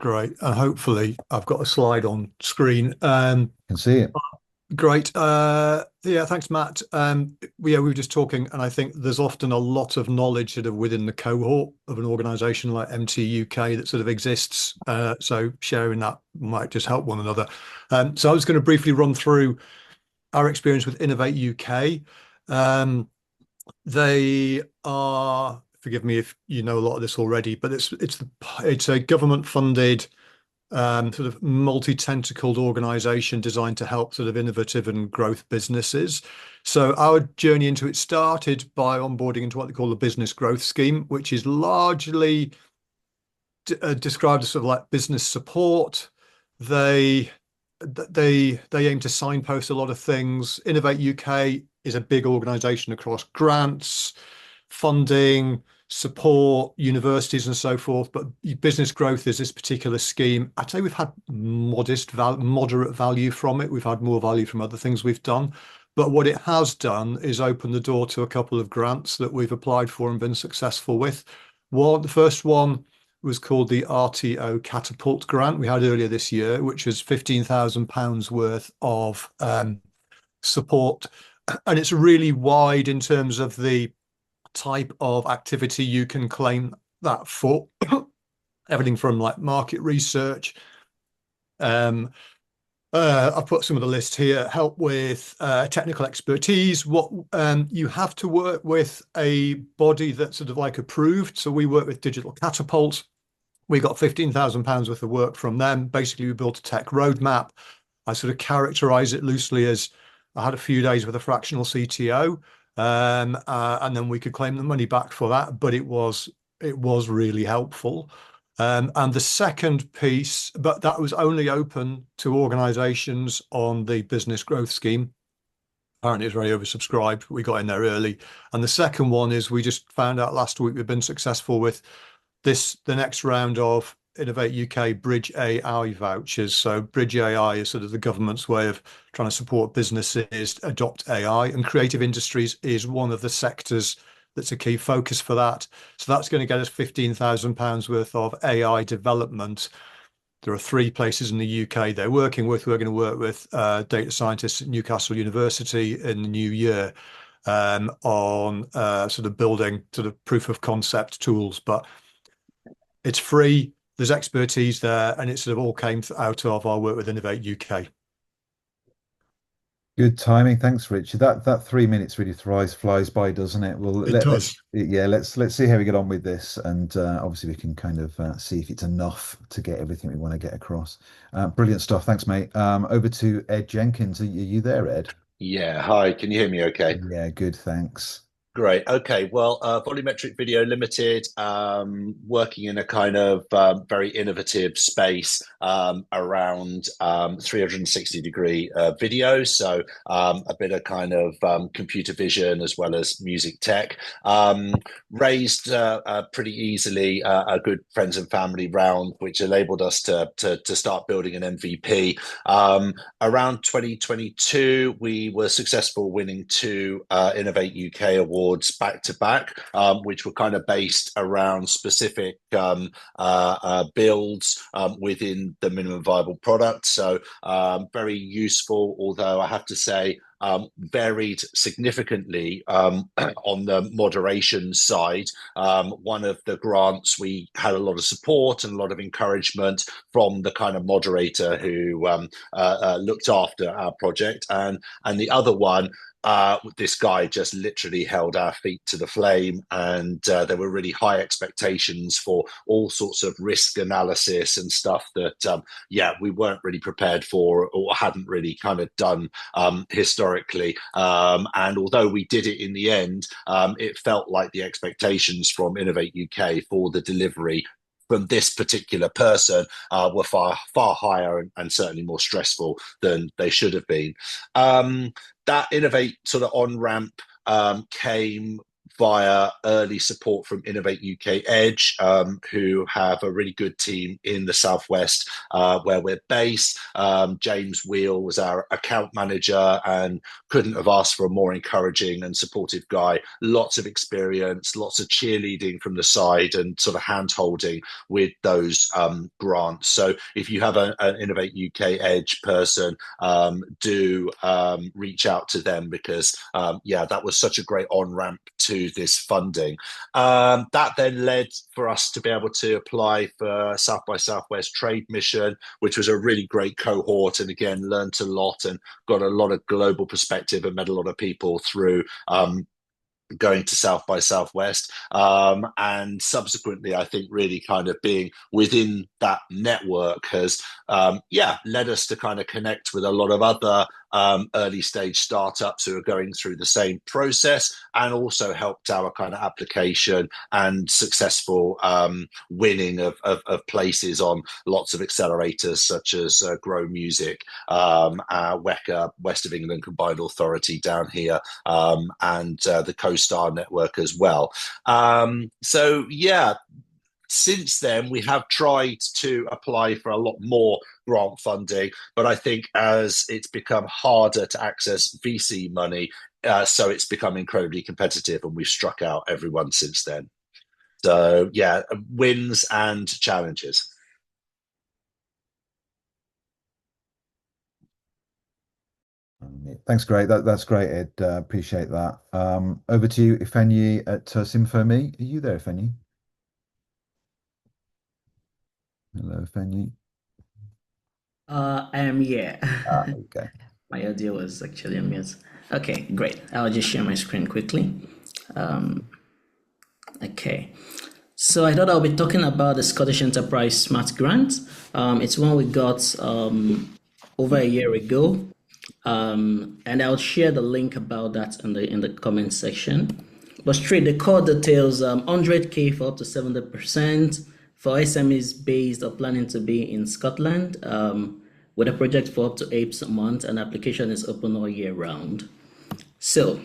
Great. And hopefully I've got a slide on screen. Can see it. Great. Yeah, thanks, Matt. We were just talking, and I think there's often a lot of knowledge sort of within the cohort of an organization like MTUK that sort of exists. So sharing that might just help one another. So I was going to briefly run through our experience with Innovate UK. Um, they are, forgive me if you know a lot of this already, but it's a government funded sort of multi-tentacled organization designed to help sort of innovative and growth businesses. So our journey into it started by onboarding into what they call the business growth scheme, which is largely described as sort of like business support. They they aim to signpost a lot of things. Innovate UK is a big organization across grants, funding, support, universities, and so forth. But business growth is this particular scheme. I'd say we've had moderate value from it. We've had more value from other things we've done. But what it has done is open the door to a couple of grants that we've applied for and been successful with. The first one was called the RTO Catapult grant we had earlier this year, which was £15,000 worth of support. And it's really wide in terms of the type of activity you can claim that for. Everything from like market research. I've put some of the list here. Help with technical expertise. What you have to work with a body that's sort of like approved. So we work with Digital Catapult. We got £15,000 worth of work from them. Basically, we built a tech roadmap. I sort of characterize it loosely as I had a few days with a fractional CTO, and then we could claim the money back for that. But it was really helpful. And the second piece, but that was only open to organizations on the business growth scheme. Apparently, it's very oversubscribed. We got in there early. And the second one is we just found out last week we've been successful with the next round of Innovate UK Bridge AI vouchers. So Bridge AI is sort of the government's way of trying to support businesses adopt AI, and creative industries is one of the sectors that's a key focus for that. So that's going to get us £15,000 worth of AI development. There are three places in the UK they're working with. We're going to work with data scientists at Newcastle University in the new year on sort of building sort of proof of concept tools. But it's free. There's expertise there, and it sort of all came out of our work with Innovate UK. Good timing. Thanks, Richard. That 3 minutes really flies by, doesn't it? Well, It let's does. yeah, let's see how we get on with this, and obviously we can kind of see if it's enough to get everything we want to get across. Brilliant stuff. Thanks, mate. Over to Ed Jenkins. Are you there, Ed? Yeah, hi, can you hear me okay? Yeah, good. Thanks. Great. Okay. Well, Volumetric Video Limited, working in a kind of very innovative space around 360-degree video. So a bit of kind of computer vision as well as music tech. Raised pretty easily a good friends and family round, which enabled us to start building an MVP. Around 2022, we were successful winning two Innovate UK awards back to back, which were kind of based around specific builds within the minimum viable product. So very useful, although I have to say varied significantly on the moderation side. One of the grants, we had a lot of support and a lot of encouragement from the kind of moderator who looked after our project, and the other one, this guy just literally held our feet to the flame, and there were really high expectations for all sorts of risk analysis and stuff that we weren't really prepared for or hadn't really kind of done historically, and although we did it in the end, it felt like the expectations from Innovate UK for the delivery from this particular person were far higher, and certainly more stressful than they should have been. That Innovate sort of on ramp came via early support from Innovate UK Edge, who have a really good team in the Southwest where we're based. James Wheel was our account manager and couldn't have asked for a more encouraging and supportive guy. Lots of experience, lots of cheerleading from the side and sort of hand-holding with those grants. So if you have an Innovate UK Edge person, do reach out to them because, yeah, that was such a great on-ramp to this funding. That then led for us to be able to apply for South by Southwest Trade Mission, which was a really great cohort. And again, learned a lot and got a lot of global perspective and met a lot of people through going to South by Southwest. And subsequently, I think really kind of being within that network has, led us to kind of connect with a lot of other early stage startups who are going through the same process, and also helped our kind of application and successful winning of places on lots of accelerators such as Grow Music, WECA, West of England Combined Authority down here, and the CoStar network as well. So yeah, since then, we have tried to apply for a lot more grant funding, but I think as it's become harder to access VC money, so it's become incredibly competitive, and we've struck out everyone since then. So yeah, wins and challenges. Thanks, great. That's great, Ed. Appreciate that. Over to you, Ifeanyi at SymfoMe. Are you there, Ifeanyi? Hello, Ifeanyi. I am here. Okay. My audio was actually on mute. Okay, great. I'll just share my screen quickly. Okay. So I thought I'll be talking about the Scottish Enterprise Smart Grant. It's one we got over a year ago. And I'll share the link about that in the comment section. But straight, the core details, 100K for up to 70% for SMEs based or planning to be in Scotland, with a project for up to 8 months, and application is open all year round. So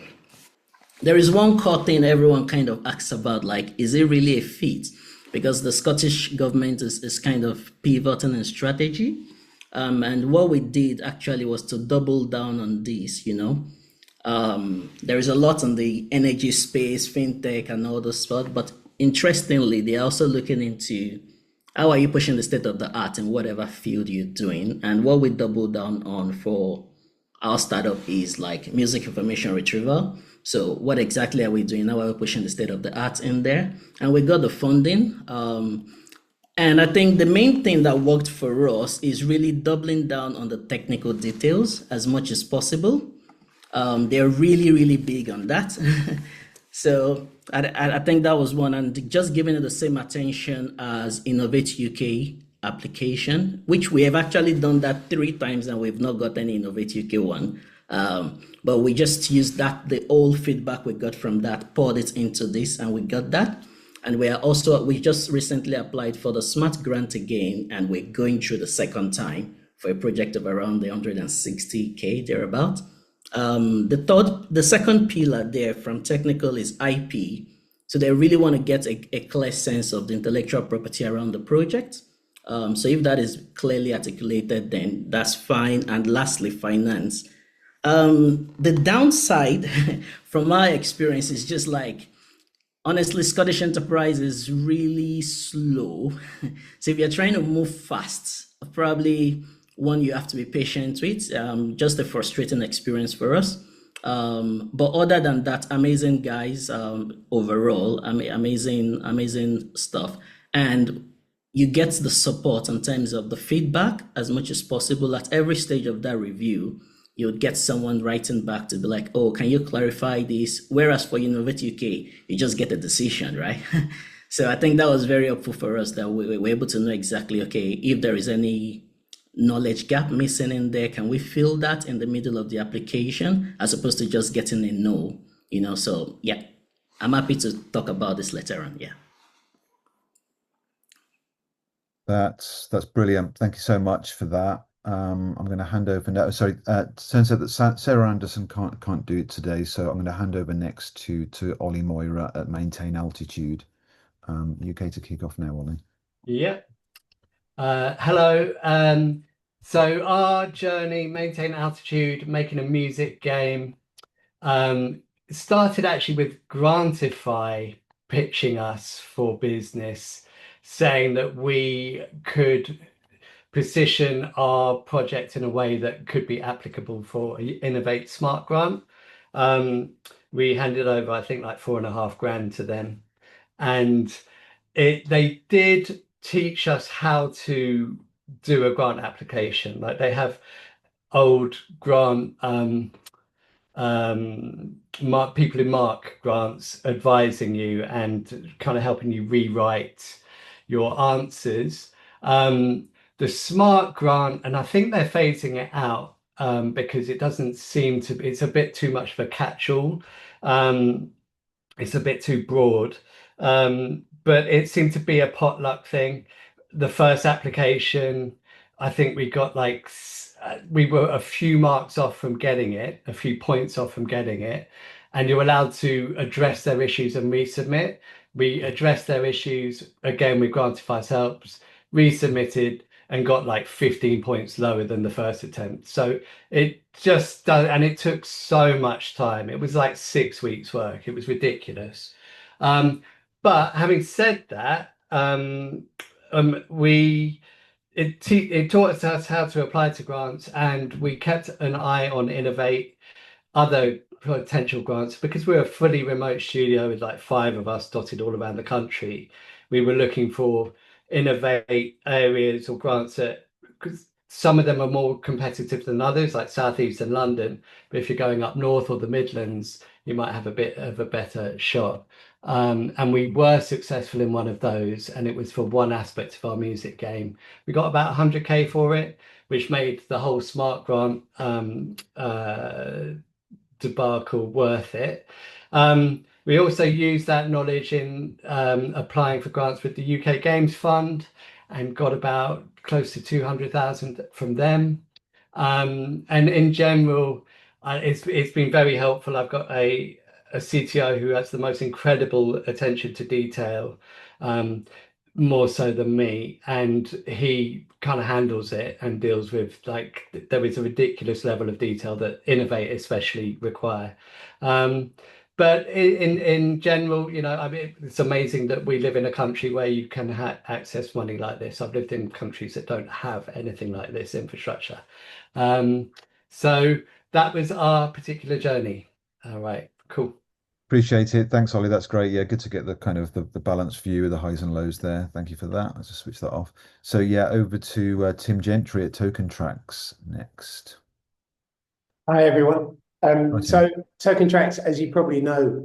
there is one core thing everyone kind of asks about, like, is it really a fit? Because the Scottish government is kind of pivoting in strategy. And what we did actually was to double down on this, There is a lot in the energy space, fintech and all this stuff, but interestingly, they're also looking into how are you pushing the state of the art in whatever field you're doing. And what we double down on for our startup is like music information retrieval. So what exactly are we doing? How are we pushing the state of the art in there? And we got the funding. And I think the main thing that worked for us is really doubling down on the technical details as much as possible. They're really, really big on that. So I think that was one, and just giving it the same attention as Innovate UK application, which we have actually done that 3 times and we've not got any Innovate UK one. But we just used that, the old feedback we got from that, poured it into this, and we got that. And we just recently applied for the Smart Grant again, and we're going through the second time for a project of around the 160K thereabout. The second pillar there from technical is IP. So they really want to get a clear sense of the intellectual property around the project. So if that is clearly articulated, then that's fine. And lastly, finance. The downside from my experience is just like, honestly, Scottish Enterprise is really slow. So if you're trying to move fast, probably one you have to be patient with. Just a frustrating experience for us. But other than that, amazing guys, overall, amazing stuff. And you get the support in terms of the feedback as much as possible at every stage of that review. You would get someone writing back to be like, oh, can you clarify this? Whereas for Innovate UK, you just get a decision, right? So I think that was very helpful for us, that we were able to know exactly, okay, if there is any knowledge gap missing in there, can we fill that in the middle of the application as opposed to just getting a no, So yeah, I'm happy to talk about this later on. Yeah. That's brilliant. Thank you so much for that. I'm going to hand over now. Sorry, turns out that Sarah Anderson can't do it today, so I'm going to hand over next to Ollie Moira at Maintain Altitude. UK to kick off now, Ollie. Yeah. Hello. So our journey, Maintain Altitude, making a music game, started actually with Grantify pitching us for business, saying that we could position our project in a way that could be applicable for Innovate Smart Grant. We handed over, I think, like $4.5 grand to them, and they did teach us how to do a grant application. Like they have old grant people who mark grants advising you and kind of helping you rewrite your answers. The smart grant, and I think they're phasing it out because it doesn't seem to, it's a bit too much of a catch-all. It's a bit too broad, but it seemed to be a potluck thing. The first application, I think we got like, we were a few marks off from getting it, a few points off from getting it, and you're allowed to address their issues and resubmit. We addressed their issues, again, with Grantify's helps, resubmitted, and got like 15 points lower than the first attempt. So it just does, and it took so much time. It was like 6 weeks work. It was ridiculous. But having said that, it taught us how to apply to grants, and we kept an eye on Innovate, other potential grants, because we're a fully remote studio with like 5 of us dotted all around the country. We were looking for Innovate areas or grants that, because some of them are more competitive than others, like South East and London. But if you're going up north or the Midlands, you might have a bit of a better shot. And we were successful in one of those, and it was for one aspect of our music game. We got about 100K for it, which made the whole Smart Grant debacle worth it. We also used that knowledge in applying for grants with the UK Games Fund, and got about close to 200,000 from them. And in general, it's been very helpful. I've got a CTO who has the most incredible attention to detail, more so than me, and he kind of handles it and deals with, like, there is a ridiculous level of detail that Innovate especially require. But in general, you know, I mean, it's amazing that we live in a country where you can access money like this. I've lived in countries that don't have anything like this infrastructure. So that was our particular journey. All right, cool. Appreciate it. Thanks, Ollie. That's great. Yeah, good to get the kind of the balanced view of the highs and lows there. Thank you for that. I'll just switch that off. So yeah, over to Tim Gentry at Token Tracks next. Hi, everyone. Hi, So Token Tracks, as you probably know,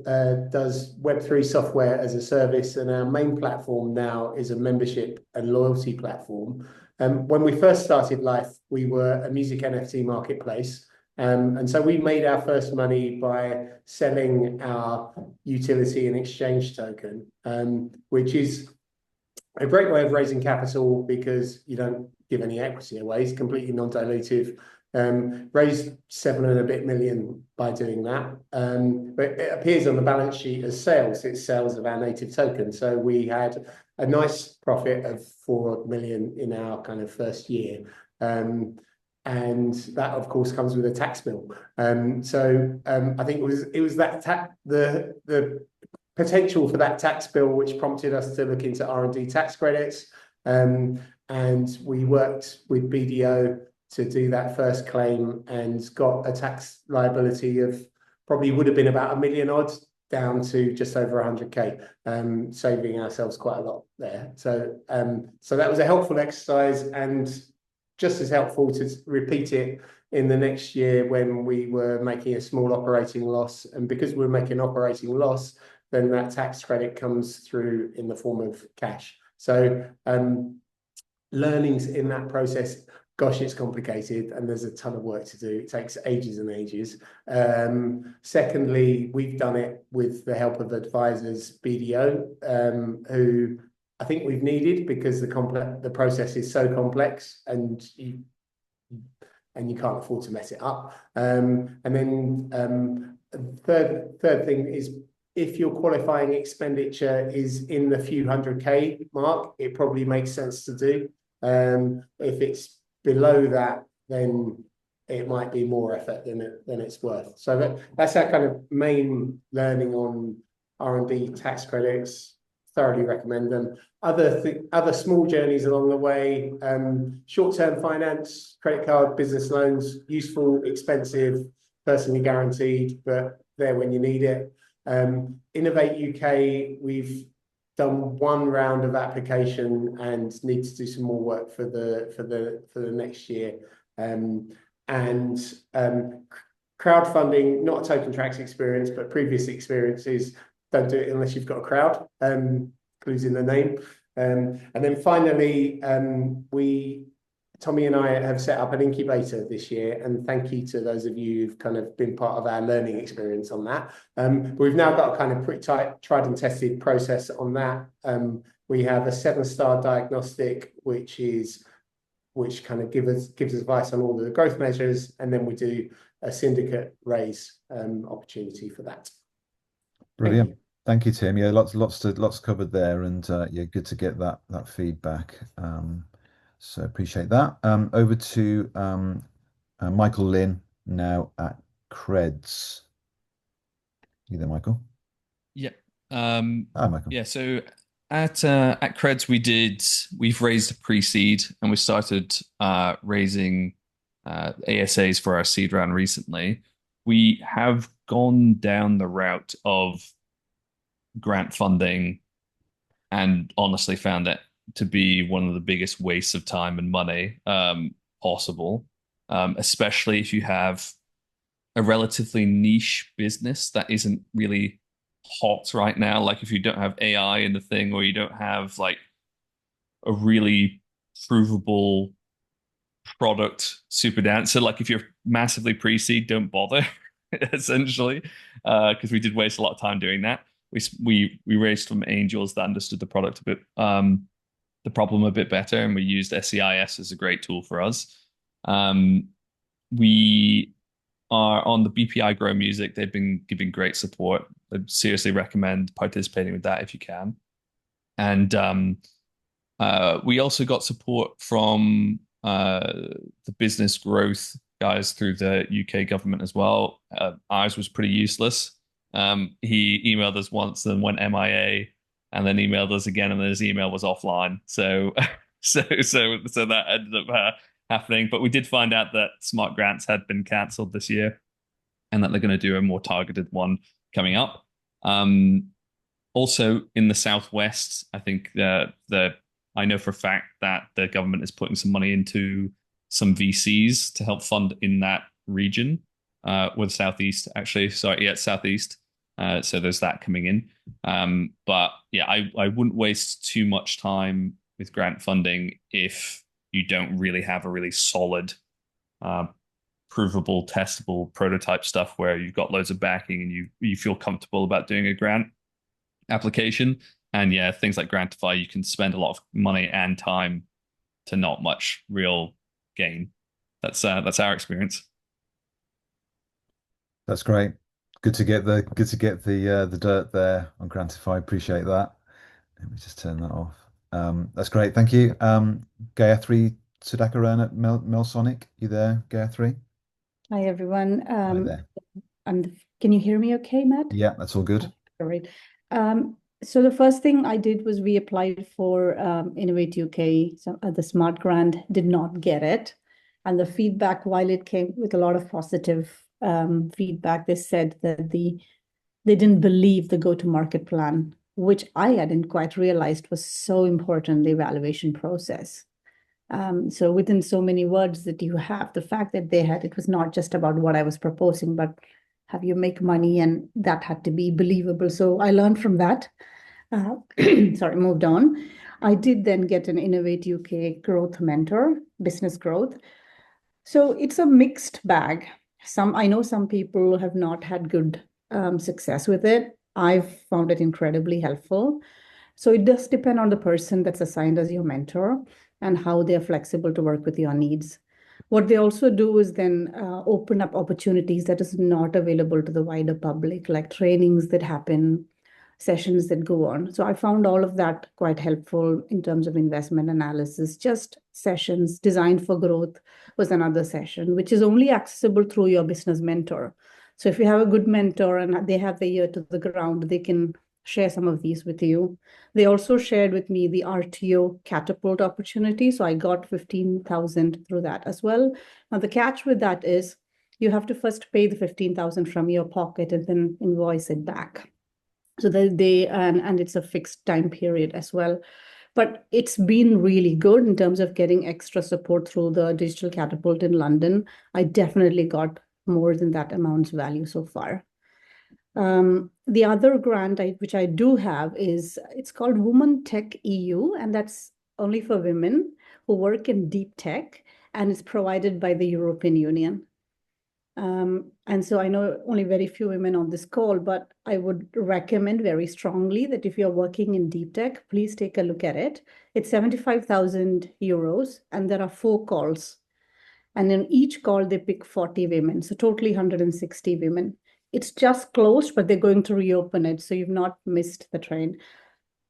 does Web3 software as a service, and our main platform now is a membership and loyalty platform. When we first started life, we were a music NFT marketplace. And so we made our first money by selling our utility and exchange token, which is a great way of raising capital because you don't give any equity away. It's completely non-dilutive. Raised 7 and a bit million by doing that. But it appears on the balance sheet as sales. It's sales of our native token. So we had a nice profit of 4 million in our kind of first year. And that, of course, comes with a tax bill. So I think it was that the potential for that tax bill which prompted us to look into R&D tax credits. And we worked with BDO to do that first claim and got a tax liability of probably would have been about 1 million odd down to just over 100K, saving ourselves quite a lot there. So that was a helpful exercise, and just as helpful to repeat it in the next year when we were making a small operating loss. And because we're making an operating loss, then that tax credit comes through in the form of cash. So learnings in that process, gosh, it's complicated and there's a ton of work to do. It takes ages and ages. Secondly, we've done it with the help of advisors, BDO, who I think we've needed because the process is so complex, and and you can't afford to mess it up. And then third thing is, if your qualifying expenditure is in the few 100K mark, it probably makes sense to do. If it's below that, then it might be more effort than it's worth. So that's our kind of main learning on R&D tax credits. Thoroughly recommend them. Other small journeys along the way, short-term finance, credit card, business loans, useful, expensive, personally guaranteed, but there when you need it. Innovate UK, we've done one round of application and need to do some more work for the next year. And crowdfunding, not a token tracks experience, but previous experiences, don't do it unless you've got a crowd, clues in the name. And then finally, Tommy and I have set up an incubator this year, and thank you to those of you who've kind of been part of our learning experience on that. But we've now got a kind of pretty tight, tried and tested process on that. We have a 7-star diagnostic, which kind of gives us advice on all the growth measures, and then we do a syndicate raise opportunity for that. Brilliant. Thank you, Tim. Yeah, lots covered there, and yeah, good to get that feedback. So appreciate that. Over to Michael Lynn now at Creds. You there, Michael? Yeah. Hi, Michael. Yeah. So at Creds, we've raised a pre-seed, and we started raising ASAs for our seed round recently. We have gone down the route of grant funding, and honestly found that to be one of the biggest wastes of time and money possible, especially if you have a relatively niche business that isn't really hot right now. Like if you don't have AI in the thing, or you don't have like a really provable product super dancer. Like if you're massively pre-seed, don't bother, essentially, because we did waste a lot of time doing that. We raised from angels that understood the product a bit, the problem a bit better, and we used SEIS as a great tool for us. We are on the BPI Grow Music. They've been giving great support. I seriously recommend participating with that if you can. And we also got support from the business growth guys through the UK government as well. Ours was pretty useless. He emailed us once and went MIA, and then emailed us again, and then his email was offline. So that ended up happening. But we did find out that Smart Grants had been cancelled this year, and that they're going to do a more targeted one coming up. Also in the Southwest, I think I know for a fact that the government is putting some money into some VCs to help fund in that region, with Southeast, actually. Sorry, yeah, it's Southeast. So there's that coming in. But yeah, I wouldn't waste too much time with grant funding if you don't really have a really solid, provable, testable prototype stuff where you've got loads of backing and you feel comfortable about doing a grant application. And yeah, things like Grantify, you can spend a lot of money and time to not much real gain. That's our experience. That's great. Good to get the dirt there on Grantify. Appreciate that. Let me just turn that off. That's great. Thank you. Gayatri Sudhakaran at Melsonic. You there, Gayatri? Hi, everyone. Hi there. Can you hear me okay, Matt? Yeah, that's all good. All right. So the first thing I did was we applied for Innovate UK. So the Smart Grant, did not get it. And the feedback, while it came with a lot of positive feedback, they said that they didn't believe the go-to-market plan, which I hadn't quite realized was so important, the evaluation process. So within so many words that you have, the fact that it was not just about what I was proposing, but have you make money, and that had to be believable. So I learned from that. Moved on. I did then get an Innovate UK growth mentor, business growth. So it's a mixed bag. I know some people have not had good success with it. I've found it incredibly helpful. So it does depend on the person that's assigned as your mentor and how they're flexible to work with your needs. What they also do is then open up opportunities that is not available to the wider public, like trainings that happen, sessions that go on. So I found all of that quite helpful in terms of investment analysis. Just sessions designed for growth was another session, which is only accessible through your business mentor. So if you have a good mentor and they have the ear to the ground, they can share some of these with you. They also shared with me the RTO catapult opportunity. So I got 15,000 through that as well. Now the catch with that is you have to first pay the 15,000 from your pocket and then invoice it back. So that and it's a fixed time period as well. But it's been really good in terms of getting extra support through the digital catapult in London. I definitely got more than that amount's value so far. The other grant which I do have it's called Women Tech EU, and that's only for women who work in deep tech, and it's provided by the European Union. And so I know only very few women on this call, but I would recommend very strongly that if you're working in deep tech, please take a look at it. It's 75,000 euros, and there are 4 calls. And in each call, they pick 40 women, so totally 160 women. It's just closed, but they're going to reopen it, so you've not missed the train.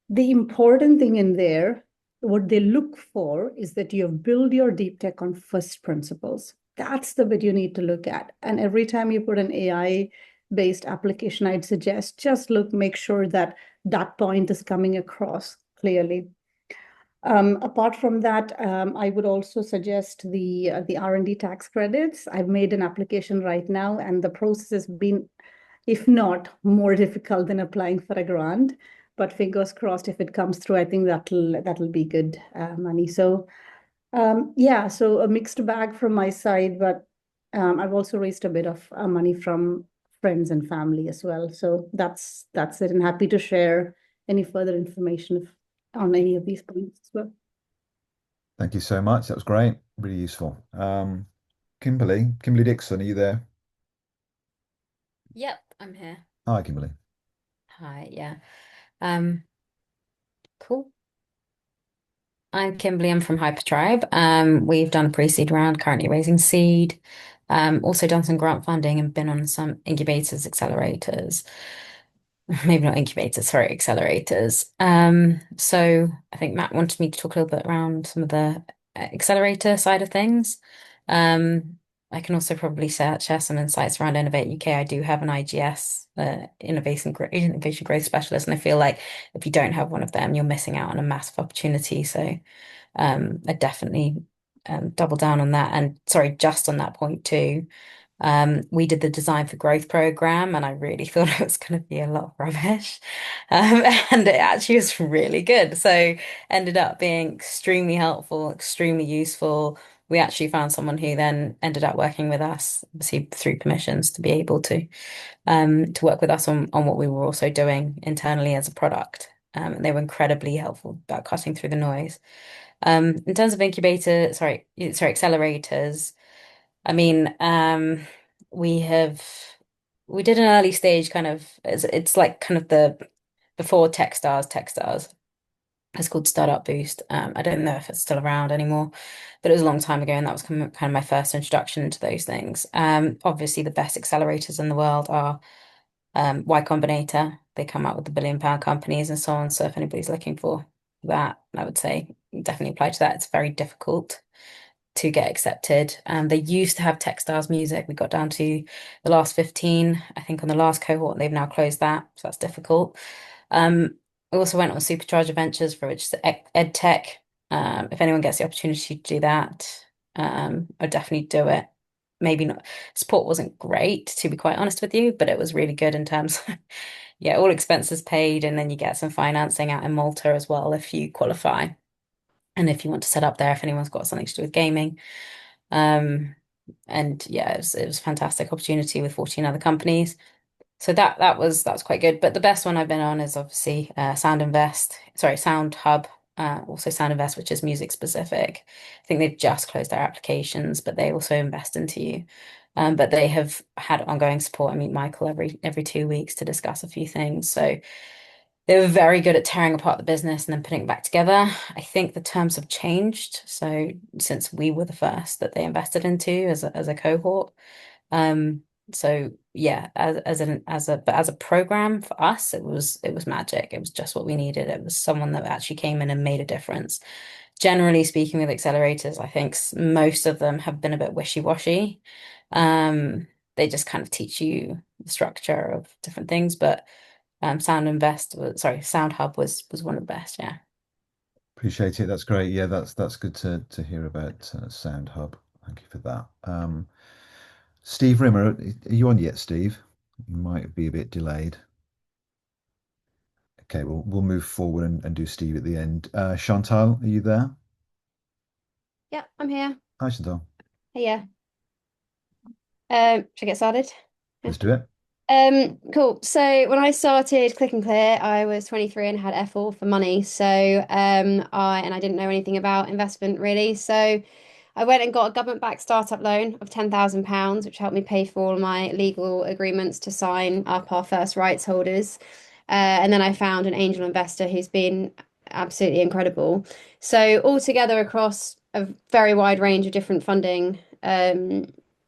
The important thing in there, what they look for is that you have built your deep tech on first principles. That's the bit you need to look at. And every time you put an AI-based application, I'd suggest just make sure that that point is coming across clearly. Apart from that, I would also suggest the R&D tax credits. I've made an application right now, and the process has been, if not more difficult than applying for a grant. But fingers crossed, if it comes through, I think that'll be good money. So yeah, so a mixed bag from my side, but I've also raised a bit of money from friends and family as well. So that's it, and happy to share any further information on any of these points as well. Thank you so much. That was great. Really useful. Kimberly Dixon, are you there? Yep, I'm here. Hi, Kimberly. Hi, yeah. Cool. I'm Kimberly, I'm from Hypertribe. We've done a pre-seed round, currently raising seed. Also done some grant funding and been on some incubators, accelerators. Maybe not incubators, sorry, accelerators. So I think Matt wanted me to talk a little bit around some of the accelerator side of things. I can also probably share some insights around Innovate UK. I do have an IGS, Innovation Growth Specialist, and I feel like if you don't have one of them, you're missing out on a massive opportunity. So I definitely double down on that. And sorry, just on that point too. We did the Design for Growth program, and I really thought it was going to be a lot of rubbish. And it actually was really good. So ended up being extremely helpful, extremely useful. We actually found someone who then ended up working with us, obviously through permissions, to be able to work with us on what we were also doing internally as a product. And they were incredibly helpful about cutting through the noise. In terms of accelerators, I mean, we did an early stage kind of, it's like kind of the before Techstars. It's called Startup Boost. I don't know if it's still around anymore, but it was a long time ago, and that was kind of my first introduction to those things. Obviously, the best accelerators in the world are Y Combinator. They come out with the billion-pound companies and so on. So if anybody's looking for that, I would say definitely apply to that. It's very difficult to get accepted. They used to have Techstars Music. We got down to the last 15, I think, on the last cohort. They've now closed that, so that's difficult. We also went on Supercharger Ventures, for which is EdTech. If anyone gets the opportunity to do that, I'd definitely do it. Maybe not. Support wasn't great, to be quite honest with you, but it was really good in terms of, yeah, all expenses paid, and then you get some financing out in Malta as well if you qualify. And if you want to set up there, if anyone's got something to do with gaming. And yeah, it was a fantastic opportunity with 14 other companies. So that was quite good. But the best one I've been on is obviously Sound Hub, also Sound Invest, which is music specific. I think they've just closed their applications, but they also invest into you. But they have had ongoing support. I meet Michael every 2 weeks to discuss a few things. So They were very good at tearing apart the business and then putting it back together. I think the terms have changed. So since we were the first that they invested into as a cohort. Um, so yeah, as a program for us, it was magic. It was just what we needed. It was someone that actually came in and made a difference. Generally speaking, with accelerators, I think most of them have been a bit wishy-washy. They just kind of teach you the structure of different things, but Sound Hub was one of the best. Yeah. Appreciate it. That's great. Yeah, that's good to hear about Sound Hub. Thank you for that. Steve Rimmer, are you on yet, Steve? You might be a bit delayed. Okay, we'll move forward and do Steve at the end. Chantal, are you there? Yeah, I'm here. Hi, Chantal. Hey, yeah. Should I get started? Let's do it. Cool. So when I started Click and Clear, I was 23 and had F all for money. So I didn't know anything about investment really. So I went and got a government-backed startup loan of £10,000, which helped me pay for all my legal agreements to sign up our first rights holders. And then I found an angel investor who's been absolutely incredible. So altogether across a very wide range of different funding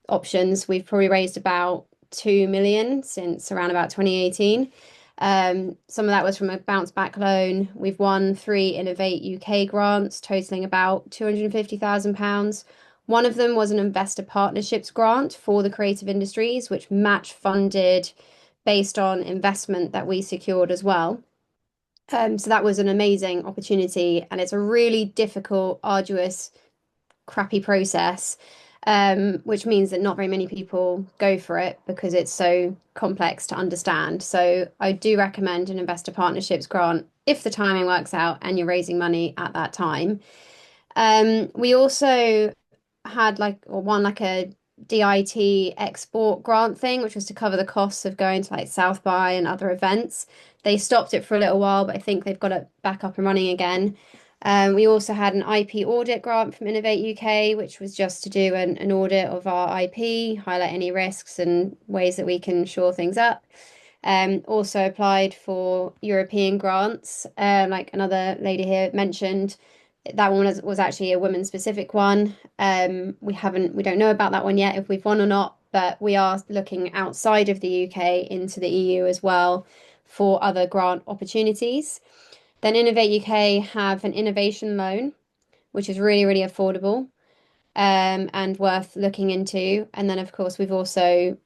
options, we've probably raised about 2 million since around about 2018. Some of that was from a bounce back loan. We've won 3 Innovate UK grants totaling about £250,000. One of them was an investor partnerships grant for the creative industries, which match funded based on investment that we secured as well. So that was an amazing opportunity, and it's a really difficult, arduous, crappy process, which means that not very many people go for it because it's so complex to understand. So I do recommend an investor partnerships grant if the timing works out and you're raising money at that time. We also had won a DIT export grant thing, which was to cover the costs of going to like South by and other events. They stopped it for a little while, but I think they've got it back up and running again. We also had an IP audit grant from Innovate UK, which was just to do an audit of our IP, highlight any risks and ways that we can shore things up. Also applied for European grants, like another lady here mentioned. That one was actually a women specific one. We don't know about that one yet if we've won or not, but we are looking outside of the UK into the EU as well for other grant opportunities. Then Innovate UK have an innovation loan, which is really, really affordable, and worth looking into. And then of course we've also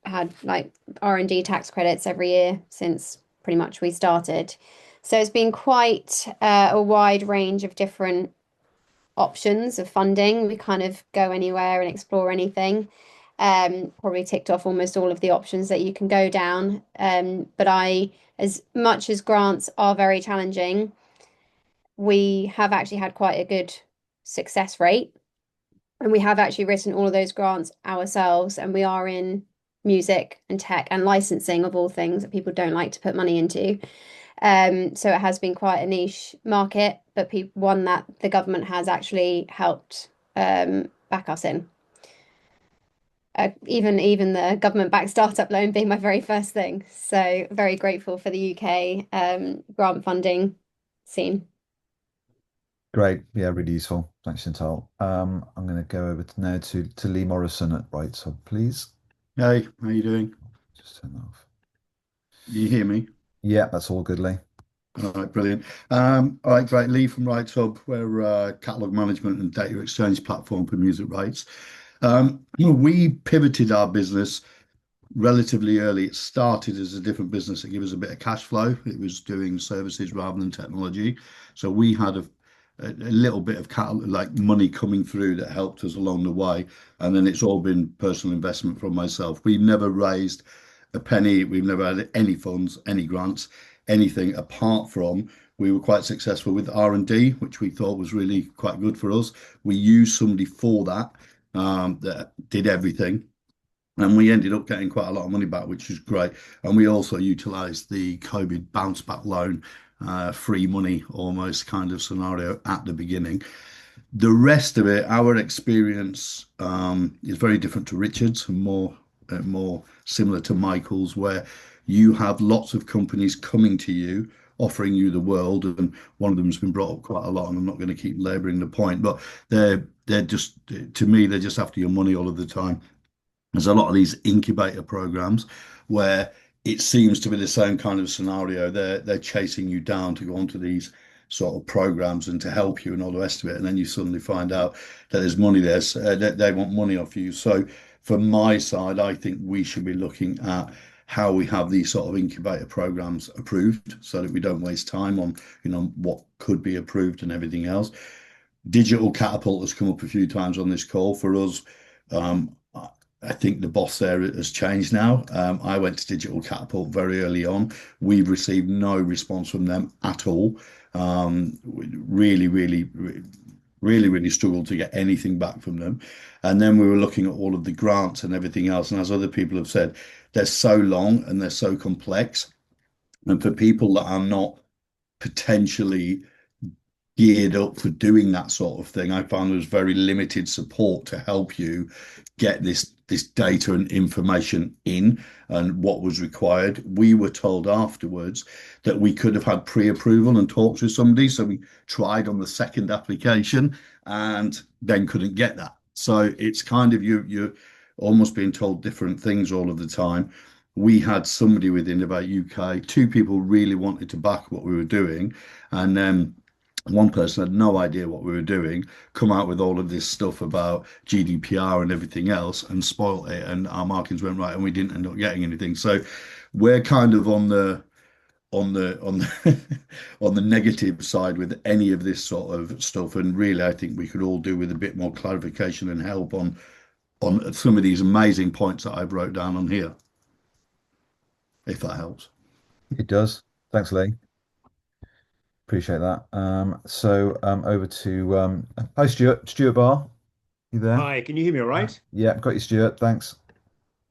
had like R&D tax credits every year since pretty much we started. So it's been quite a wide range of different options of funding. We kind of go anywhere and explore anything. Probably ticked off almost all of the options that you can go down. But as much as grants are very challenging, we have actually had quite a good success rate. And we have actually written all of those grants ourselves, and we are in music and tech and licensing of all things that people don't like to put money into. So it has been quite a niche market, but one that the government has actually helped back us in. Even the government-backed startup loan being my very first thing. So very grateful for the UK grant funding scene. Great. Yeah, really useful. Thanks, Chantal. I'm going to go over now to Lee Morrison at Right Hub, please. Hey, how you doing? Just turn that off. You hear me? Yeah, that's all good, Lee. All right, brilliant. All right, great. Lee from Right Hub. We're a catalog management and data exchange platform for music rights. We pivoted our business relatively early. It started as a different business that gave us a bit of cash flow. It was doing services rather than technology. So we had a little bit of money coming through that helped us along the way. And then it's all been personal investment from myself. We've never raised a penny. We've never had any funds, any grants, anything apart from we were quite successful with R&D, which we thought was really quite good for us. We used somebody for that that did everything. And we ended up getting quite a lot of money back, which was great. And we also utilised the COVID bounce back loan, free money almost kind of scenario at the beginning. The rest of it, our experience is very different to Richard's and more similar to Michael's, where you have lots of companies coming to you, offering you the world, and one of them has been brought up quite a lot, and I'm not going to keep laboring the point, but they're just, to me, they're just after your money all of the time. There's a lot of these incubator programs where it seems to be the same kind of scenario. They're chasing you down to go onto these sort of programs and to help you and all the rest of it, and then you suddenly find out that there's money there. So they want money off you. So from my side, I think we should be looking at how we have these sort of incubator programs approved so that we don't waste time on, what could be approved and everything else. Digital catapult has come up a few times on this call for us. I think the boss there has changed now. I went to Digital Catapult very early on. We've received no response from them at all. Really, really, really, really struggled to get anything back from them. And then we were looking at all of the grants and everything else. And as other people have said, they're so long and they're so complex. And for people that are not potentially geared up for doing that sort of thing, I found there was very limited support to help you get this data and information in and what was required. We were told afterwards that we could have had pre-approval and talked with somebody, so we tried on the second application and then couldn't get that. So it's kind of you're almost being told different things all of the time. We had somebody with Innovate UK, two people really wanted to back what we were doing, and then one person had no idea what we were doing, come out with all of this stuff about GDPR and everything else and spoilt it, and our markings went right and we didn't end up getting anything. So we're kind of on the on the negative side with any of this sort of stuff, and really I think we could all do with a bit more clarification and help on some of these amazing points that I wrote down on here, if that helps. It does. Thanks, Lee. Appreciate that. Over to hi Stuart. Stuart Barr, you there? Hi, can you hear me all right? Yeah, got you, Stuart. Thanks.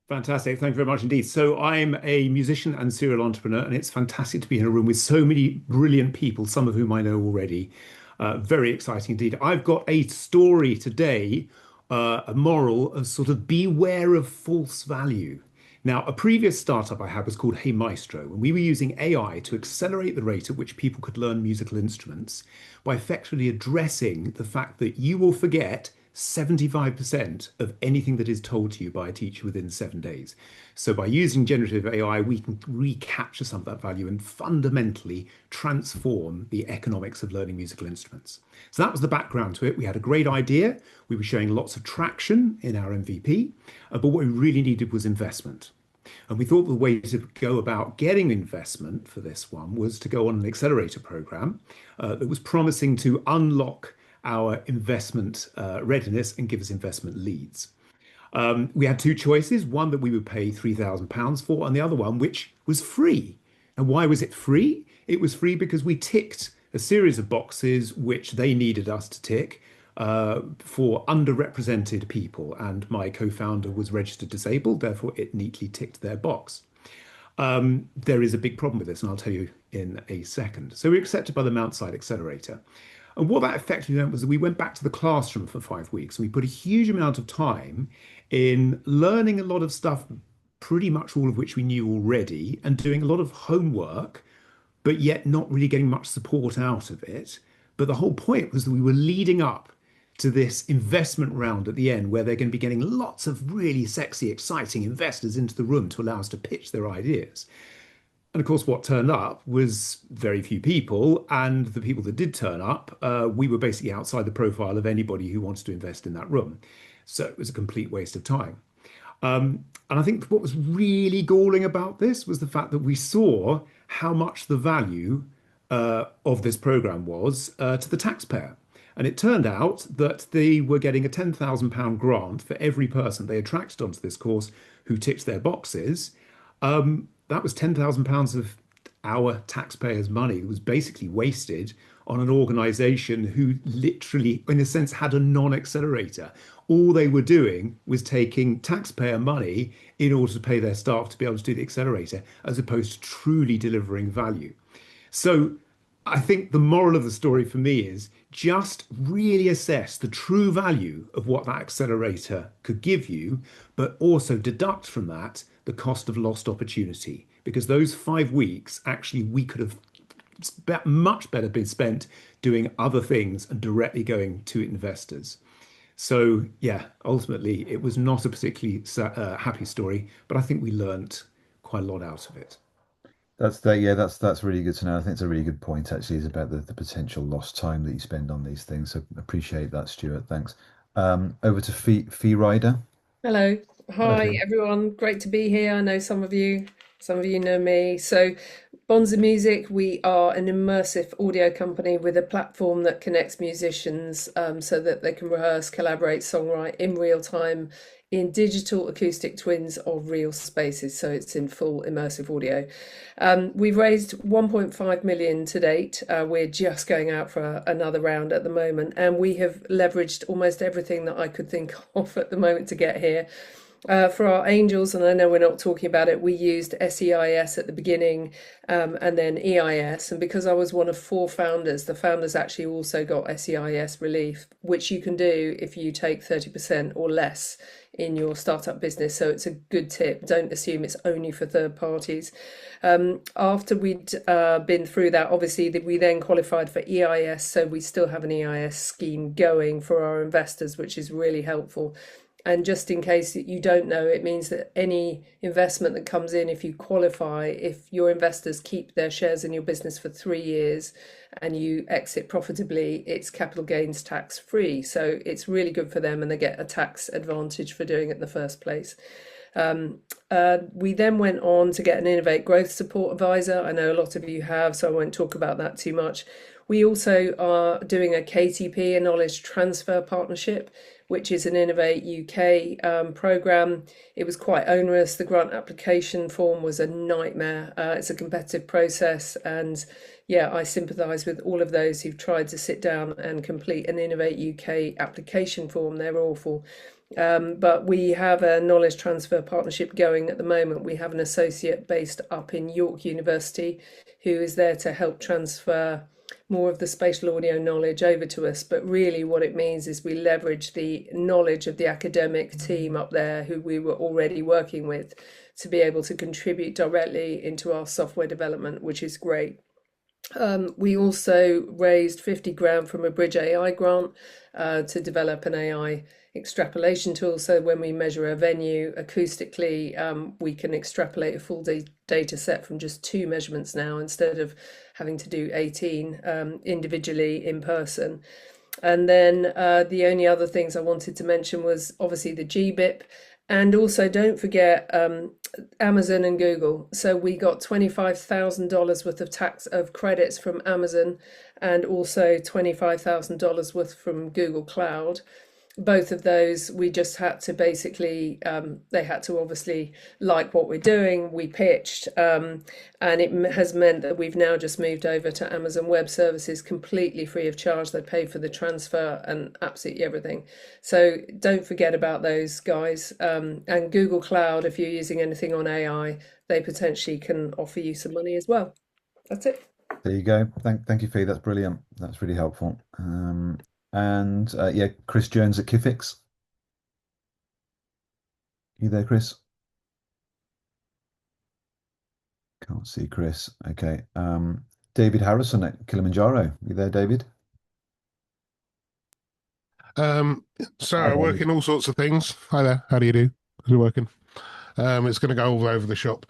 Fantastic. Thank you very much indeed. So I'm a musician and serial entrepreneur, and it's fantastic to be in a room with so many brilliant people, some of whom I know already. Very exciting indeed. I've got a story today, a moral of sort of beware of false value. Now, a previous startup I had was called Hey Maestro, and we were using AI to accelerate the rate at which people could learn musical instruments by effectively addressing the fact that you will forget 75% of anything that is told to you by a teacher within 7 days. So by using generative AI, we can recapture some of that value and fundamentally transform the economics of learning musical instruments. So that was the background to it. We had a great idea. We were showing lots of traction in our MVP, but what we really needed was investment. And we thought the way to go about getting investment for this one was to go on an accelerator program that was promising to unlock our investment readiness and give us investment leads. We had two choices, one that we would pay £3,000 for, and the other one which was free. And why was it free? It was free because we ticked a series of boxes which they needed us to tick for underrepresented people. And my co-founder was registered disabled, therefore it neatly ticked their box. There is a big problem with this, and I'll tell you in a second. So we were accepted by the Mount Side Accelerator. And what that effectively meant was that we went back to the classroom for 5 weeks, and we put a huge amount of time in learning a lot of stuff, pretty much all of which we knew already, and doing a lot of homework, but yet not really getting much support out of it. But the whole point was that we were leading up to this investment round at the end, where they're going to be getting lots of really sexy, exciting investors into the room to allow us to pitch their ideas. And of course, what turned up was very few people, and the people that did turn up, we were basically outside the profile of anybody who wanted to invest in that room. So it was a complete waste of time. And I think what was really galling about this was the fact that we saw how much the value of this program was to the taxpayer. And it turned out that they were getting a £10,000 grant for every person they attracted onto this course who ticked their boxes. That was £10,000 of our taxpayers' money that was basically wasted on an organization who literally, in a sense, had a non-accelerator. All they were doing was taking taxpayer money in order to pay their staff to be able to do the accelerator, as opposed to truly delivering value. So I think the moral of the story for me is just really assess the true value of what that accelerator could give you, but also deduct from that the cost of lost opportunity. because those 5 weeks actually we could have much better been spent doing other things and directly going to investors. So yeah, ultimately it was not a particularly happy story, but I think we learnt quite a lot out of it. That's really good to know. I think it's a really good point actually, is about the potential lost time that you spend on these things. So appreciate that, Stuart. Thanks. Over to Fee Rider. Hello. Hello, Hi, Fee. everyone. Great to be here. I know some of you know me. So, Bonza Music, we are an immersive audio company with a platform that connects musicians so that they can rehearse, collaborate, songwrite in real time in digital acoustic twins of real spaces. So it's in full immersive audio. We've raised 1.5 million to date. We're just going out for another round at the moment, and we have leveraged almost everything that I could think of at the moment to get here. For our angels, and I know we're not talking about it, we used SEIS at the beginning and then EIS. And because I was one of 4 founders, the founders actually also got SEIS relief, which you can do if you take 30% or less in your startup business. So it's a good tip. Don't assume it's only for third parties. After we'd been through that, obviously, we then qualified for EIS. So we still have an EIS scheme going for our investors, which is really helpful. And just in case you don't know, it means that any investment that comes in, if you qualify, if your investors keep their shares in your business for 3 years and you exit profitably, it's capital gains tax free. So it's really good for them and they get a tax advantage for doing it in the first place. We then went on to get an Innovate Growth Support Advisor. I know a lot of you have, so I won't talk about that too much. We also are doing a KTP, a Knowledge Transfer Partnership, which is an Innovate UK program. It was quite onerous. The grant application form was a nightmare. It's a competitive process. And yeah, I sympathise with all of those who've tried to sit down and complete an Innovate UK application form. They're awful. But we have a knowledge transfer partnership going at the moment. We have an associate based up in York University who is there to help transfer more of the spatial audio knowledge over to us. But really what it means is we leverage the knowledge of the academic team up there who we were already working with to be able to contribute directly into our software development, which is great. We also raised 50 grand from a Bridge AI grant to develop an AI extrapolation tool. So when we measure a venue acoustically, we can extrapolate a full data set from just 2 measurements now instead of having to do 18 individually in person. And then the only other things I wanted to mention was obviously the GBIP. And also don't forget Amazon and Google. So we got $25,000 worth of tax of credits from Amazon and also $25,000 worth from Google Cloud. Both of those, we just had to basically, they had to obviously like what we're doing. We pitched, and it has meant that we've now just moved over to Amazon Web Services completely free of charge. They pay for the transfer and absolutely everything. So don't forget about those guys. And Google Cloud, if you're using anything on AI, they potentially can offer you some money as well. That's it. There you go. Thank you, Fee. That's brilliant. That's really helpful. And yeah, Chris Jones at Kifix. You there, Chris? Can't see Chris. Okay. David Harrison at Kilimanjaro. You there, David? So working all sorts of things. Hi there. How do you do? Is it working? It's going to go all over the shop.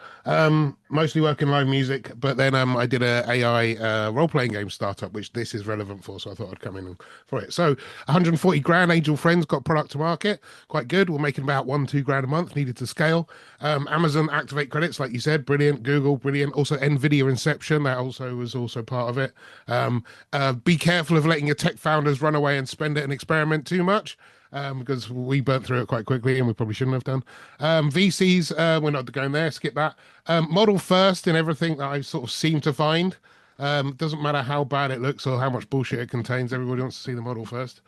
Mostly working live music, but then I did a AI role-playing game startup, which this is relevant for, so I thought I'd come in for it. So 140 grand, Angel Friends got product to market, quite good. We're making about 1-2 grand a month, needed to scale. Amazon Activate credits, like you said, brilliant. Google, brilliant. Also NVIDIA Inception, that also was also part of it. Be careful of letting your tech founders run away and spend it and experiment too much. Because we burnt through it quite quickly and we probably shouldn't have done. VCs, we're not going there, skip that. Model first in everything that I sort of seem to find. Doesn't matter how bad it looks or how much bullshit it contains, everybody wants to see the model first.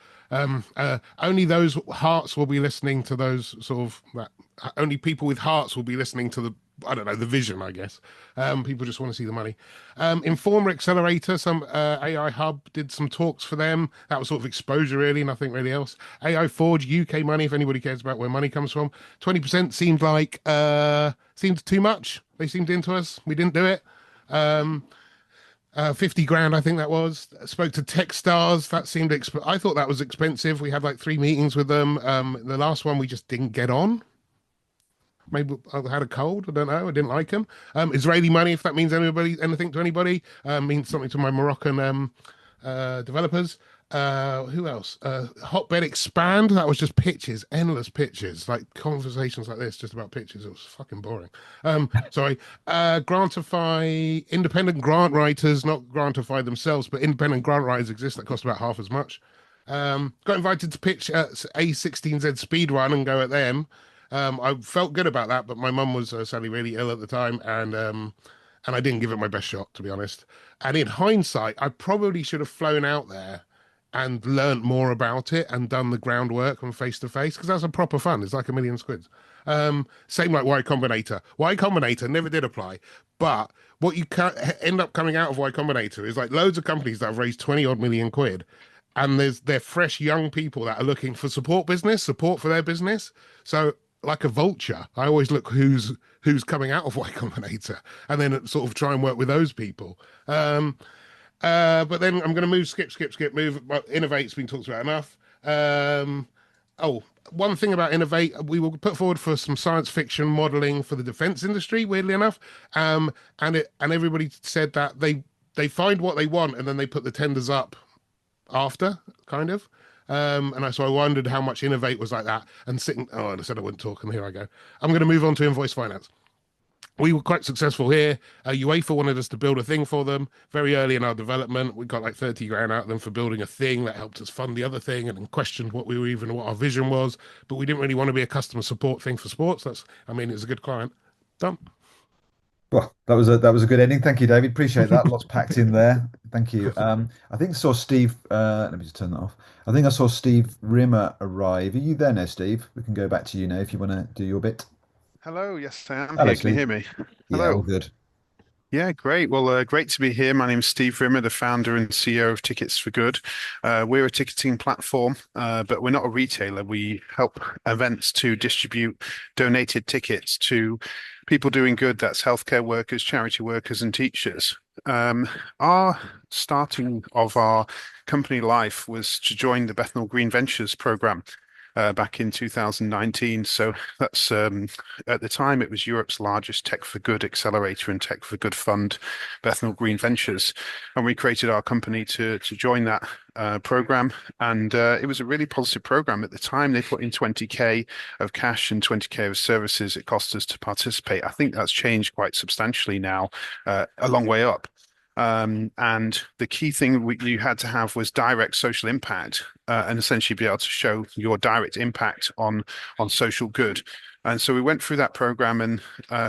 Only those hearts will be listening to those sort of only people with hearts will be listening to the, I don't know, the vision, I guess. People just want to see the money. Informer Accelerator, some AI Hub did some talks for them. That was sort of exposure, really, nothing really else. AI Forge, UK money, if anybody cares about where money comes from. 20% seemed too much. They seemed into us. We didn't do it. 50 grand, I think that was. Spoke to Techstars. That seemed I thought that was expensive. We had like 3 meetings with them. The last one we just didn't get on. Maybe I had a cold. I don't know. I didn't like them. Israeli money, if that means anything to anybody, means something to my Moroccan developers. Who else? Hotbed Expand. That was just pitches, endless pitches, like conversations like this, just about pitches. It was fucking boring. Sorry. Grantify, independent grant writers, not Grantify themselves, but independent grant writers exist that cost about half as much. Got invited to pitch at A16Z Speedrun and go at them. I felt good about that, but my mum was sadly really ill at the time, and I didn't give it my best shot, to be honest. And in hindsight, I probably should have flown out there and learnt more about it and done the groundwork from face to face, because that's a proper fun. It's like £1 million. Same like Y Combinator. Y Combinator never did apply, but what you end up coming out of Y Combinator is like loads of companies that have raised 20 odd million quid, and they're fresh young people that are looking for support for their business. So like a vulture, I always look who's coming out of Y Combinator, and then sort of try and work with those people. But then I'm going to move, skip. Well, Innovate's been talked about enough. One thing about Innovate, we were put forward for some science fiction modeling for the defense industry, weirdly enough. And everybody said that they find what they want and then they put the tenders up after, kind of. So I wondered how much Innovate was like that. And I said I wouldn't talk, and here I go. I'm going to move on to invoice finance. We were quite successful here. UEFA wanted us to build a thing for them very early in our development. We got like 30 grand out of them for building a thing that helped us fund the other thing, and then questioned what our vision was. But we didn't really want to be a customer support thing for sports. It's a good client. Done. Well, that was a good ending. Thank you, David. Appreciate that. Lots packed in there. Thank you. I think I saw Steve. Let me just turn that off. I think I saw Steve Rimmer arrive. Are you there now, Steve? We can go back to you now if you want to do your bit. Hello, yes, I am Hello, here. Can Steve. you hear me? Yeah, Hello. all good. Yeah, great. Well, great to be here. My name is Steve Rimmer, the founder and CEO of Tickets for Good. We're a ticketing platform, but we're not a retailer. We help events to distribute donated tickets to people doing good. That's healthcare workers, charity workers, and teachers. Our starting of our company life was to join the Bethnal Green Ventures program. Back in 2019. So that's at the time it was Europe's largest Tech for Good accelerator and Tech for Good fund, Bethnal Green Ventures, and we created our company to join that program. And it was a really positive program at the time. They put in 20k of cash and 20k of services it cost us to participate. I think that's changed quite substantially now, a long way up. And the key thing you had to have was direct social impact, and essentially be able to show your direct impact on social good. And so we went through that program, and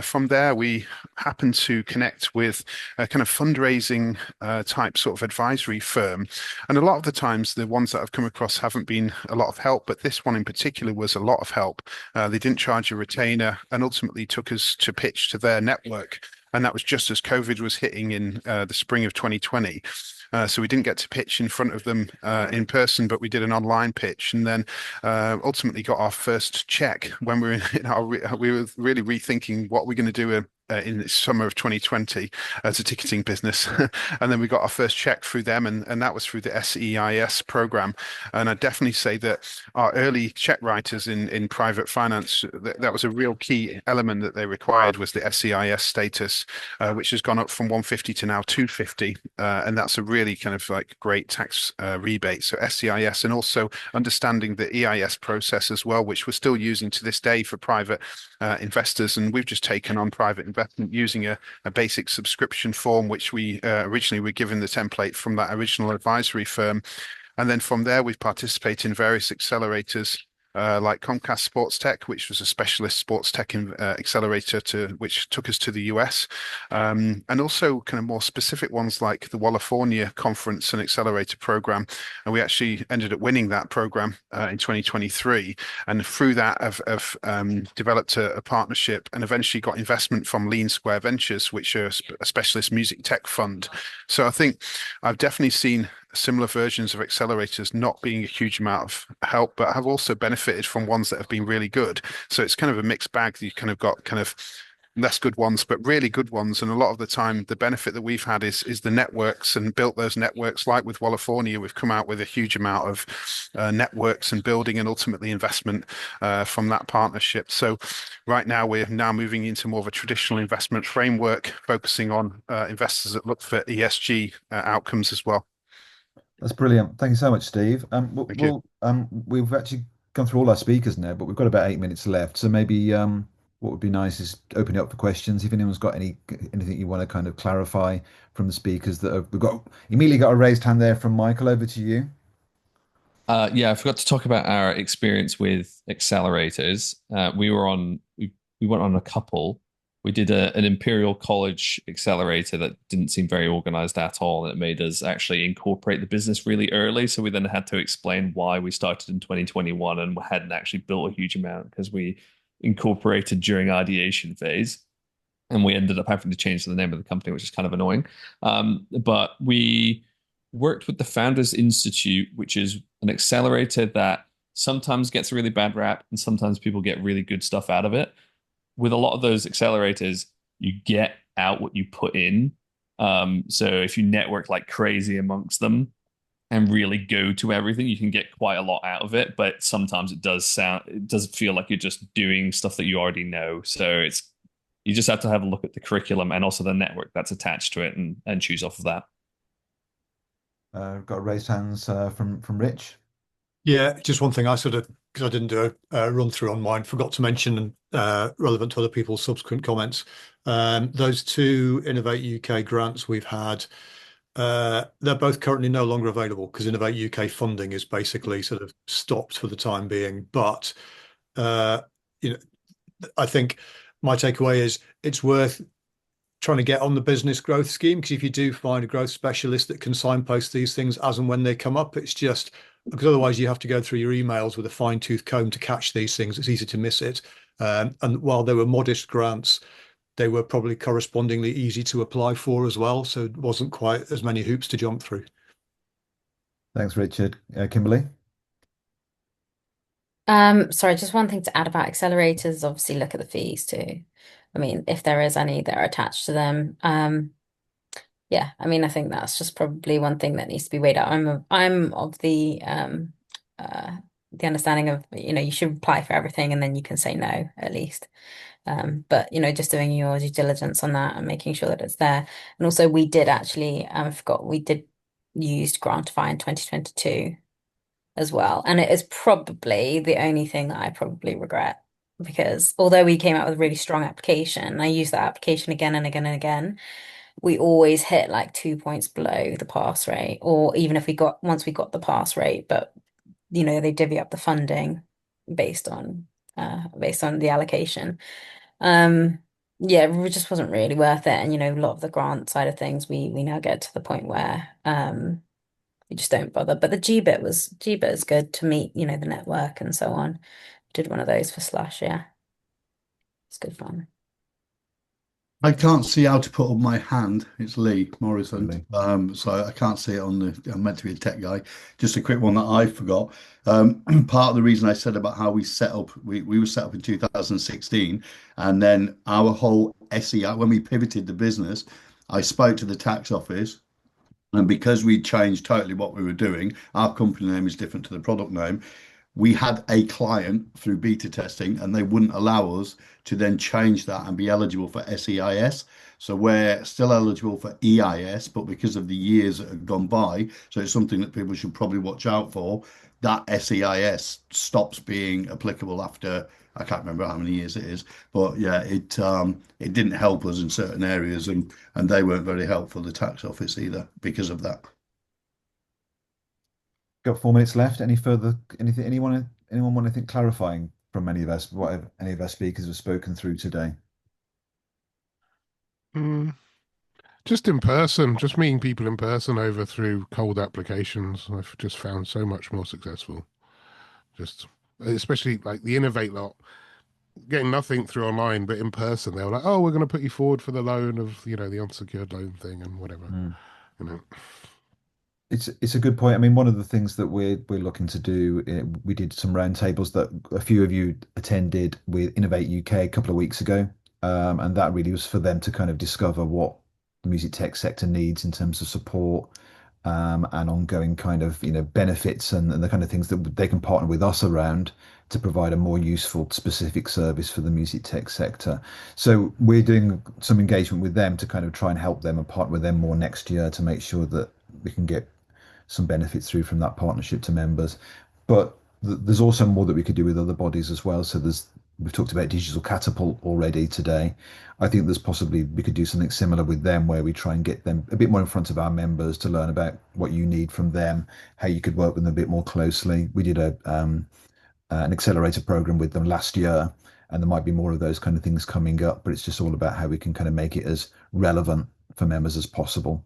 from there we happened to connect with a kind of fundraising type sort of advisory firm. And a lot of the times the ones that I've come across haven't been a lot of help, but this one in particular was a lot of help. They didn't charge a retainer and ultimately took us to pitch to their network. And that was just as COVID was hitting in the spring of 2020. So we didn't get to pitch in front of them in person, but we did an online pitch, and then ultimately got our first check when we were really rethinking what we're going to do in the summer of 2020 as a ticketing business. And then we got our first check through them, and that was through the SEIS program. And I definitely say that our early check writers in private finance, that was a real key element that they required, was the SEIS status, which has gone up from 150 to now 250. And that's a really kind of like great tax rebate. So SEIS, and also understanding the EIS process as well, which we're still using to this day for private investors. And we've just taken on private investment using a basic subscription form, which we originally were given the template from that original advisory firm. And then from there, we've participated in various accelerators like Comcast Sports Tech, which was a specialist sports tech accelerator which took us to the US, and also kind of more specific ones like the California Conference and Accelerator Program. And we actually ended up winning that program in 2023. And through that, have developed a partnership and eventually got investment from Lean Square Ventures, which are a specialist music tech fund. So I think I've definitely seen similar versions of accelerators not being a huge amount of help, but have also benefited from ones that have been really good. So it's kind of a mixed bag. You kind of got kind of less good ones, but really good ones. And a lot of the time, the benefit that we've had is the networks, and built those networks. Like with California, we've come out with a huge amount of networks and building and ultimately investment from that partnership. So right now, we're now moving into more of a traditional investment framework, focusing on investors that look for ESG outcomes as well. That's brilliant. Thank you so much, Steve. Thank you. We've actually gone through all our speakers now, but we've got about 8 minutes left. So maybe what would be nice is open it up for questions. If anyone's got anything you want to kind of clarify from the speakers we've got immediately got a raised hand there from Michael. Over to you. Yeah, I forgot to talk about our experience with accelerators. We went on a couple. We did an Imperial College accelerator that didn't seem very organized at all, and it made us actually incorporate the business really early. So we then had to explain why we started in 2021 and hadn't actually built a huge amount, because we incorporated during ideation phase, and we ended up having to change the name of the company, which is kind of annoying. But we worked with the Founders Institute, which is an accelerator that sometimes gets a really bad rap and sometimes people get really good stuff out of it. With a lot of those accelerators, you get out what you put in. So if you network like crazy amongst them and really go to everything, you can get quite a lot out of it. But sometimes it does feel like you're just doing stuff that you already know. So you just have to have a look at the curriculum and also the network that's attached to it, and choose off of that. Got raised hands from Rich. Yeah, just one thing I sort of, because I didn't do a run through on mine, forgot to mention, relevant to other people's subsequent comments. Those two Innovate UK grants we've had, they're both currently no longer available because Innovate UK funding is basically sort of stopped for the time being. But I think my takeaway is it's worth trying to get on the business growth scheme, because if you do find a growth specialist that can signpost these things as and when they come up, it's just because otherwise you have to go through your emails with a fine-tooth comb to catch these things. It's easy to miss it. And while they were modest grants, they were probably correspondingly easy to apply for as well. So it wasn't quite as many hoops to jump through. Thanks, Richard. Kimberly? Sorry, just one thing to add about accelerators. Obviously, look at the fees too. I mean, if there is any that are attached to them. Yeah, I mean, I think that's just probably one thing that needs to be weighed out. I'm of the understanding of, you should apply for everything and then you can say no at least. But just doing your due diligence on that and making sure that it's there. And also we did actually, I forgot, we did use Grantify in 2022 as well. And it is probably the only thing that I probably regret, because although we came out with a really strong application, I used that application again and again and again, we always hit like 2 points below the pass rate, or even if once we got the pass rate, but they divvy up the funding based on the allocation. Yeah, it just wasn't really worth it. And a lot of the grant side of things, we now get to the point where we just don't bother. But the GBIT is good to meet, the network and so on. Did one of those for Slash, yeah. It's good fun. I can't see how to put up my hand. It's Lee Morrison. So I can't see it I'm meant to be a tech guy. Just a quick one that I forgot. Part of the reason I said about how we set up, we were set up in 2016, and then our whole SEI, when we pivoted the business, I spoke to the tax office, and because we changed totally what we were doing, our company name is different to the product name. We had a client through beta testing, and they wouldn't allow us to then change that and be eligible for SEIS. So we're still eligible for EIS, but because of the years that have gone by, so it's something that people should probably watch out for, that SEIS stops being applicable after, I can't remember how many years it is, but yeah, it didn't help us in certain areas, and they weren't very helpful, the tax office either, because of that. Got 4 minutes left. Anything? Anyone anyone want anything clarifying from any of us, what any of our speakers have spoken through today? Just in person, just meeting people in person over through cold applications. I've just found so much more successful. Just especially like the Innovate lot, getting nothing through online, but in person, they were like, "Oh, we're going to put you forward for the loan of, the unsecured loan thing and whatever." You know. It's a good point. I mean, one of the things that we're looking to do, we did some roundtables that a few of you attended with Innovate UK a couple of weeks ago, and that really was for them to kind of discover what the music tech sector needs in terms of support, and ongoing kind of benefits and the kind of things that they can partner with us around to provide a more useful specific service for the music tech sector. So we're doing some engagement with them to kind of try and help them and partner with them more next year to make sure that we can get some benefits through from that partnership to members. But there's also more that we could do with other bodies as well. So we've talked about Digital Catapult already today. I think there's possibly we could do something similar with them where we try and get them a bit more in front of our members to learn about what you need from them, how you could work with them a bit more closely. We did an accelerator program with them last year, and there might be more of those kind of things coming up, but it's just all about how we can kind of make it as relevant for members as possible.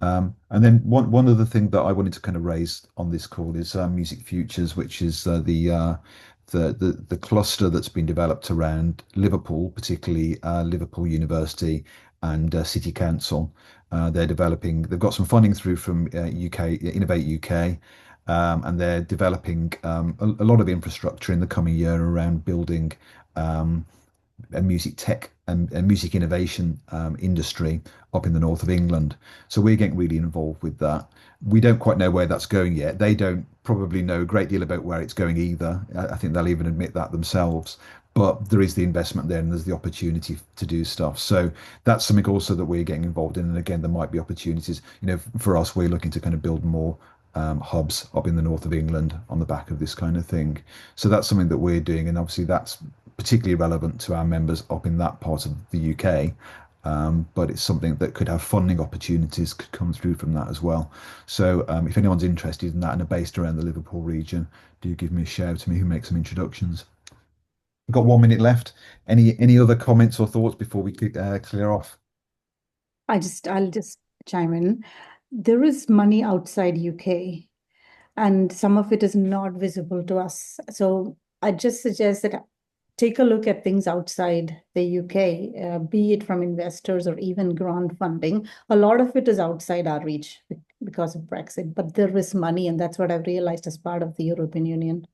And then one other thing that I wanted to kind of raise on this call is Music Futures, which is the cluster that's been developed around Liverpool, particularly Liverpool University and City Council. They've got some funding through from UK Innovate UK, and they're developing a lot of infrastructure in the coming year around building a music tech and music innovation industry up in the north of England. So we're getting really involved with that. We don't quite know where that's going yet. They don't probably know a great deal about where it's going either. I think they'll even admit that themselves. But there is the investment there and there's the opportunity to do stuff. So that's something also that we're getting involved in. And again, there might be opportunities. For us, we're looking to kind of build more hubs up in the north of England on the back of this kind of thing. So that's something that we're doing. And obviously that's particularly relevant to our members up in that part of the UK. But it's something that could have funding opportunities could come through from that as well. So if anyone's interested in that and are based around the Liverpool region, do give me a shout to me who make some introductions. We've got 1 minute left. Any other comments or thoughts before we clear off? I'll just chime in. There is money outside UK, and some of it is not visible to us. So I just suggest that take a look at things outside the UK, be it from investors or even grant funding. A lot of it is outside our reach because of Brexit, but there is money, and that's what I've realized as part of the European Union.